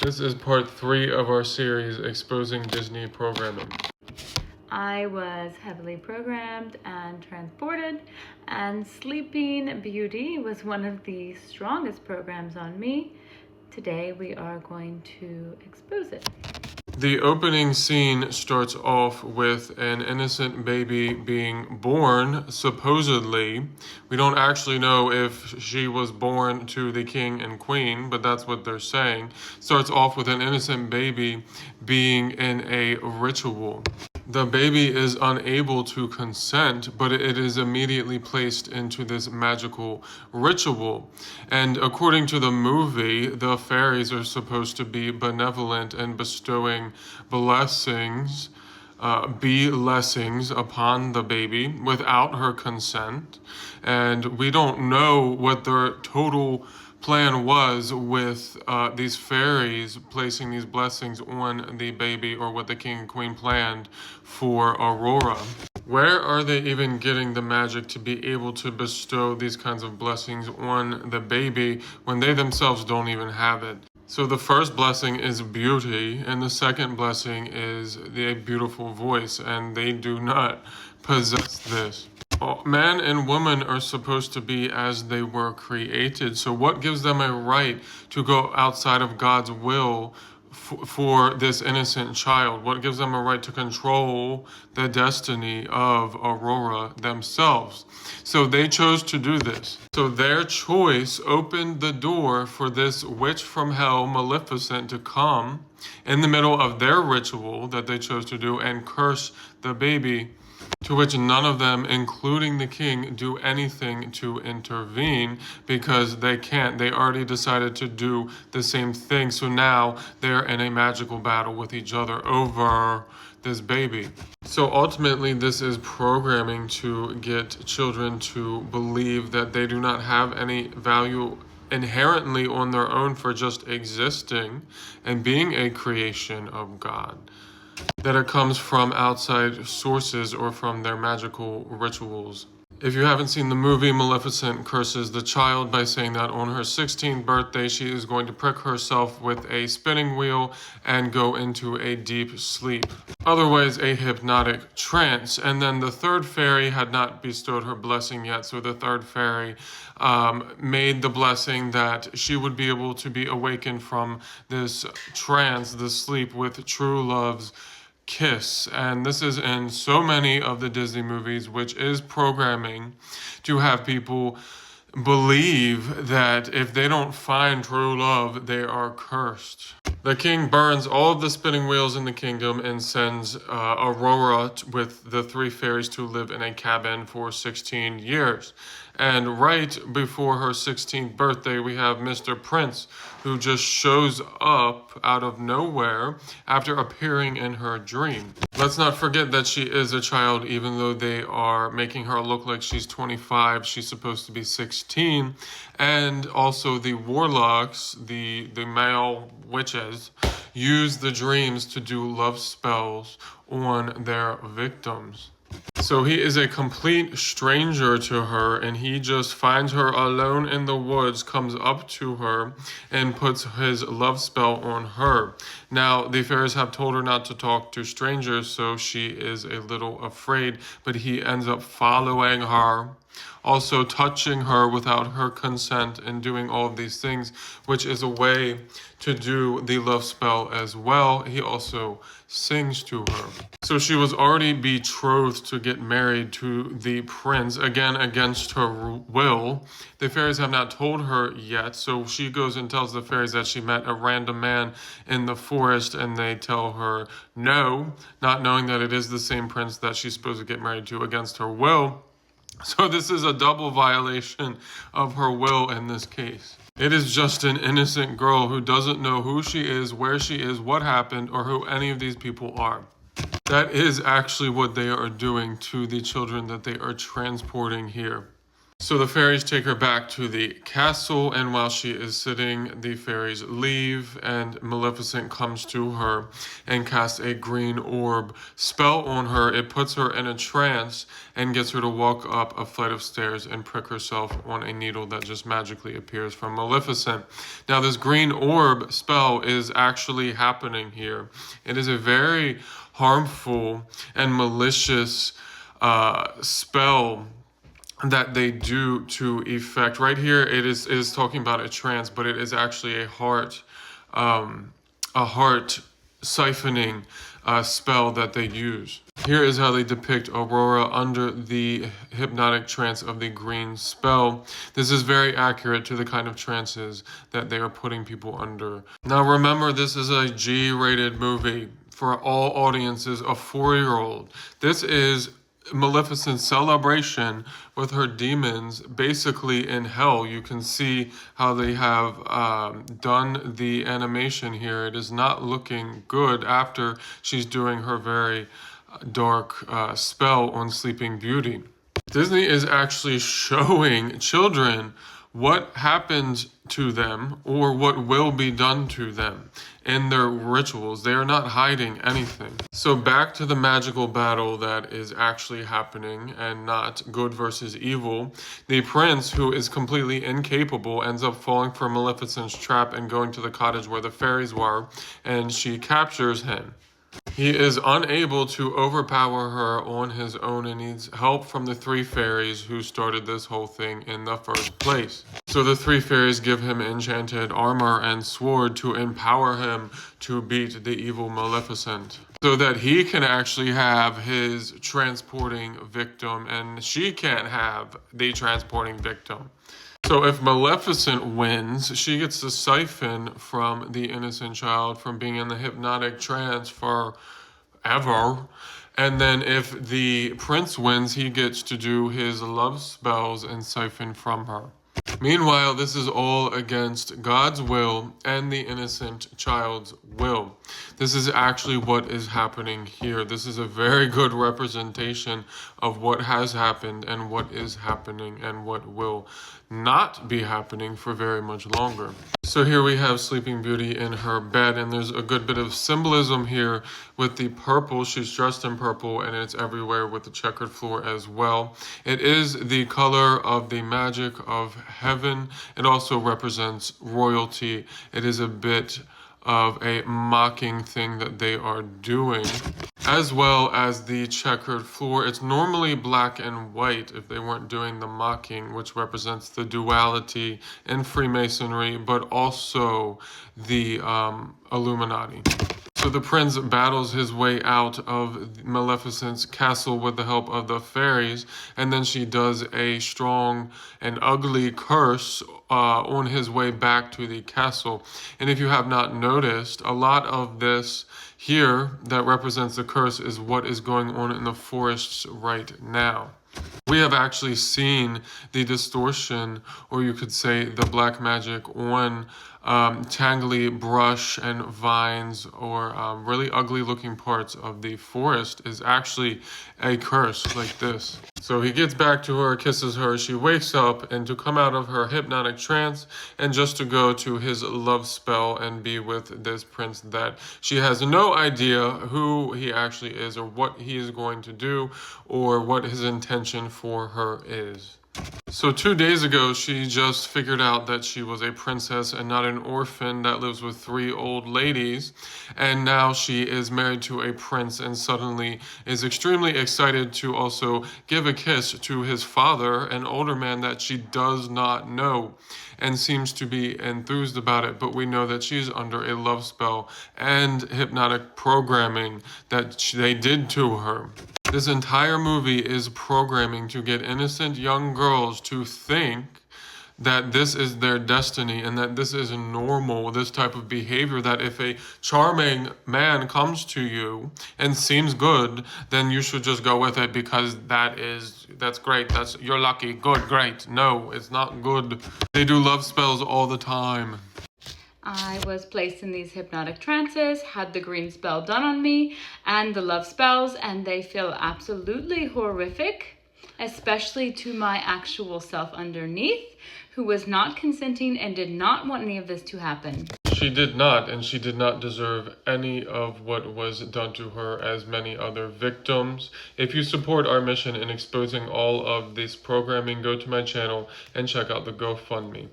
This is part 3 of our series, Exposing Disney Programming. I was heavily programmed and transported, and Sleeping Beauty was one of the strongest programs on me. Today we are going to expose it. The opening scene starts off with an innocent baby being born, supposedly. We don't actually know if she was born to the king and queen, but that's what they're saying. Starts off with an innocent baby being in a ritual. The baby is unable to consent, but it is immediately placed into this magical ritual. And according to the movie, the fairies are supposed to be benevolent and bestowing blessings upon the baby without her consent. And we don't know what their total plan was with these fairies placing these blessings on the baby, or what the king and queen planned for Aurora. Where are they even getting the magic to be able to bestow these kinds of blessings on the baby when they themselves don't even have it? So the first blessing is beauty, and the second blessing is the beautiful voice, and they do not possess this. Man and woman are supposed to be as they were created. So what gives them a right to go outside of God's will for this innocent child? What gives them a right to control the destiny of Aurora themselves? So they chose to do this. So their choice opened the door for this witch from hell, Maleficent, to come in the middle of their ritual that they chose to do and curse the baby, to which none of them, including the king, do anything to intervene because they can't. They already decided to do the same thing. So now they're in a magical battle with each other over this baby. So ultimately, this is programming to get children to believe that they do not have any value inherently on their own for just existing and being a creation of God, that it comes from outside sources or from their magical rituals. If you haven't seen the movie, Maleficent curses the child by saying that on her 16th birthday, she is going to prick herself with a spinning wheel and go into a deep sleep, otherwise a hypnotic trance. And then the third fairy had not bestowed her blessing yet, so the third fairy made the blessing that she would be able to be awakened from this trance, this sleep, with true love's kiss. And this is in so many of the Disney movies, which is programming to have people believe that if they don't find true love, they are cursed. The king burns all of the spinning wheels in the kingdom and sends Aurora with the 3 fairies to live in a cabin for 16 years. And right before her 16th birthday, we have Mr. Prince, who just shows up out of nowhere after appearing in her dream. Let's not forget that she is a child, even though they are making her look like she's 25. She's supposed to be 16. And also the warlocks, the male witches, use the dreams to do love spells on their victims. So he is a complete stranger to her, and he just finds her alone in the woods, comes up to her, and puts his love spell on her. Now, the fairies have told her not to talk to strangers, so she is a little afraid, but he ends up following her, also touching her without her consent, and doing all of these things, which is a way to do the love spell as well. He also sings to her. So she was already betrothed to get married to the prince, again against her will. The fairies have not told her yet, so she goes and tells the fairies that she met a random man in the forest, and they tell her no, not knowing that it is the same prince that she's supposed to get married to against her will. So this is a double violation of her will in this case. It is just an innocent girl who doesn't know who she is, where she is, what happened, or who any of these people are. That is actually what they are doing to the children that they are transporting here. So the fairies take her back to the castle, and while she is sitting, the fairies leave, and Maleficent comes to her and casts a green orb spell on her. It puts her in a trance and gets her to walk up a flight of stairs and prick herself on a needle that just magically appears from Maleficent. Now, this green orb spell is actually happening here. It is a very harmful and malicious spell that they do to effect. Right here, it is talking about a trance, but it is actually a heart siphoning spell that they use. Here is how they depict Aurora under the hypnotic trance of the green spell. This is very accurate to the kind of trances that they are putting people under. Now remember, this is a G-rated movie for all audiences, a 4-year-old. This is Maleficent's celebration with her demons basically in hell. You can see how they have done the animation here. It is not looking good after she's doing her very dark spell on Sleeping Beauty. Disney is actually showing children what happened to them or what will be done to them in their rituals. They are not hiding anything. So back to the magical battle that is actually happening and not good versus evil. The prince, who is completely incapable, ends up falling for Maleficent's trap and going to the cottage where the fairies were, and she captures him. He is unable to overpower her on his own and needs help from the 3 fairies who started this whole thing in the first place. So the 3 fairies give him enchanted armor and sword to empower him to beat the evil Maleficent, so that he can actually have his transporting victim and she can't have the transporting victim. So if Maleficent wins, she gets to siphon from the innocent child from being in the hypnotic trance forever. And then if the prince wins, he gets to do his love spells and siphon from her. Meanwhile, this is all against God's will and the innocent child's will. This is actually what is happening here. This is a very good representation of what has happened and what is happening and what will not be happening for very much longer. So here we have Sleeping Beauty in her bed, and there's a good bit of symbolism here with the purple. She's dressed in purple, and it's everywhere with the checkered floor as well. It is the color of the magic of heaven. It also represents royalty. It is a bit of a mocking thing that they are doing, as well as the checkered floor. It's normally black and white if they weren't doing the mocking, which represents the duality in Freemasonry, but also the Illuminati. So the prince battles his way out of Maleficent's castle with the help of the fairies, and then she does a strong and ugly curse on his way back to the castle. And if you have not noticed, a lot of this here that represents the curse is what is going on in the forests right now. We have actually seen the distortion, or you could say the black magic, on tangly brush and vines, or really ugly looking parts of the forest is actually a curse like this. So he gets back to her, kisses her, she wakes up, and to come out of her hypnotic trance and just to go to his love spell and be with this prince that she has no idea who he actually is or what he is going to do or what his intention for her is. So 2 days ago, she just figured out that she was a princess and not an orphan that lives with 3 old ladies. And now she is married to a prince and suddenly is extremely excited to also give a kiss to his father, an older man that she does not know, and seems to be enthused about it. But we know that she's under a love spell and hypnotic programming that they did to her. This entire movie is programming to get innocent young girls to think that this is their destiny and that this is normal, this type of behavior, that if a charming man comes to you and seems good, then you should just go with it because that's great, you're lucky, good, great. No, it's not good. They do love spells all the time. I was placed in these hypnotic trances, had the green spell done on me, and the love spells, and they feel absolutely horrific. especially to my actual self underneath, who was not consenting and did not want any of this to happen. She did not, and she did not deserve any of what was done to her as many other victims. If you support our mission in exposing all of this programming, go to my channel and check out the GoFundMe.